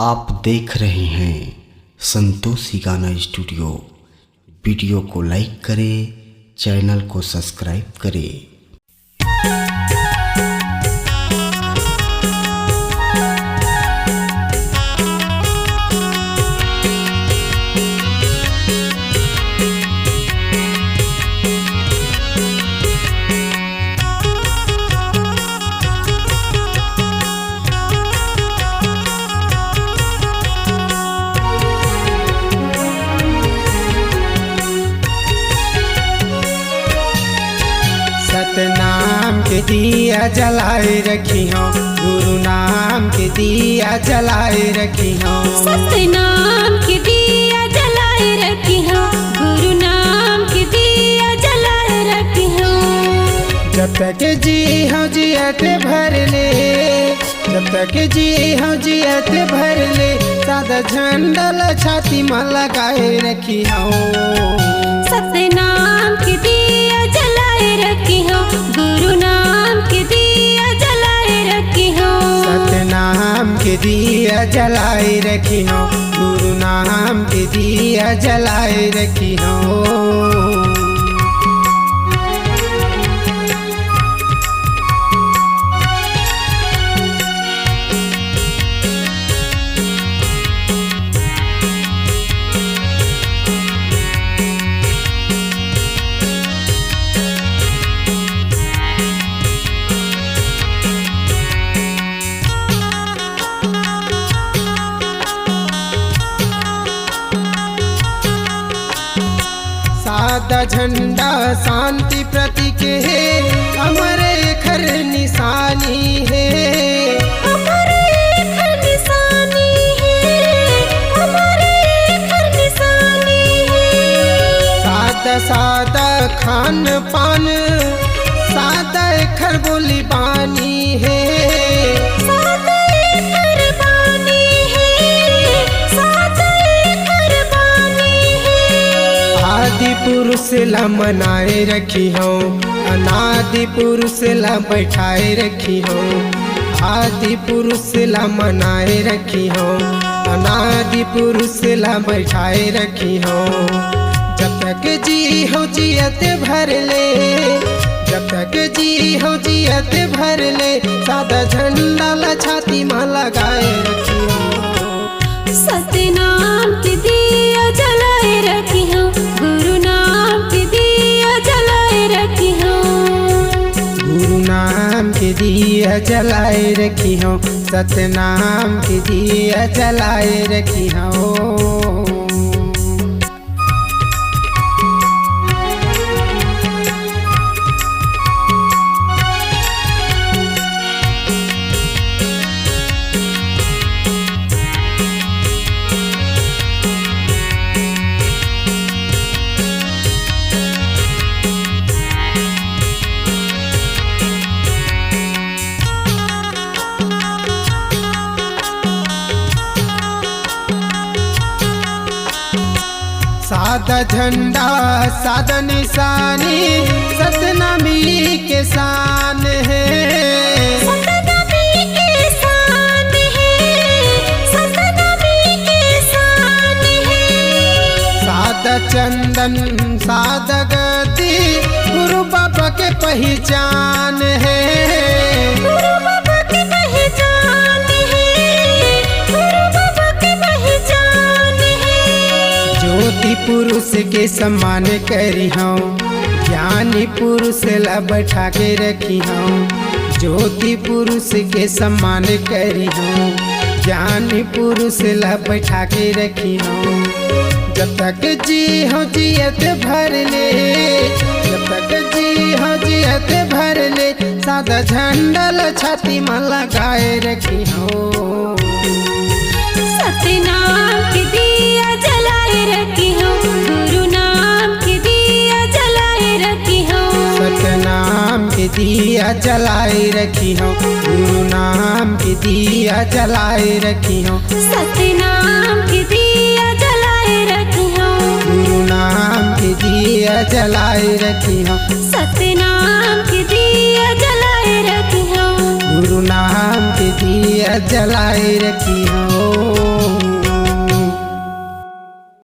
आप देख रहे हैं संतोषी गाना स्टूडियो। वीडियो को लाइक करें, चैनल को सब्सक्राइब करें। सतनाम के दिया जलाए रखी हो, गुरु नाम के दिया जलाए रखी हो। सतनाम के दिया जलाए रखी हो, गुरु नाम के दिया जलाए रखी हो। जब तक जी हो जियत भर ले, जब तक जी हो जियत भर ले, सादा झंडा छाती में लगाए रखी हो। सतनाम के दिया जलाए रखी हो, गुरु नाम के दिया जलाए रखी हो। सतनाम के दिया जलाए रखी हो, गुरु नाम के दिया जलाए रखी हो। सादा झंडा शांति प्रतीक है, हमारे घर निशानी है। हमारे घर निशानी है, हमारे घर निशानी है। सादा सादा खान पान, सादा घर बोली बानी है। आदि पुरुष ला मनाए रखी हो, अनादि पुरुष ला बैठाए रखी हो। आदि पुरुष ला मनाए रखी हो, अनादि पुरुष ला बैठाए रखी हो। जब तक जी हो जियत भर ले, जब तक जी हो जियत भर ले, सादा झंडा ला छाती में लगाए रखी हो। सतनाम के दिया जलाए रखी हो, गुरु नाम के दिया जलाए रखी हो। गुरु नाम के दिया जलाए रखी हो, सतनाम के दिया जलाए रखी हो। सादा झंडा सादा निशानी, सतनामी के शान है। सतनामी के शान है, सतनामी के शान है। सादा चंदन सादा गति, गुरु बाबा के पहचान है। गुरु बाबा की पहचान है, गुरु बाबा की पहचान है। ज्योति पुरुष के सम्मान करी हूँ, ज्ञानी पुरुष ला बैठा के रखी हूँ। ज्योति पुरुष के सम्मान करी हूँ, ज्ञानी पुरुष ला बैठा के रखी हूँ। जब तक जी हो जियत भर ले, जब तक जी हो जियत भर ले, सादा झंडा ला छाती में लगाए रखी हूँ। सतनाम के दिया जलाए रखी हो, गुरु नाम के दिया जलाए रखी हो। सतनाम के दिया जलाए रखी हो, गुरु नाम के दिया जलाए रखी हो। सतनाम के दिया जलाए रखी हो, गुरु नाम के दिया जलाए रखी हो। सतनाम के दिया जलाए रखी हो, गुरु नाम के दिया जलाए रखी हो।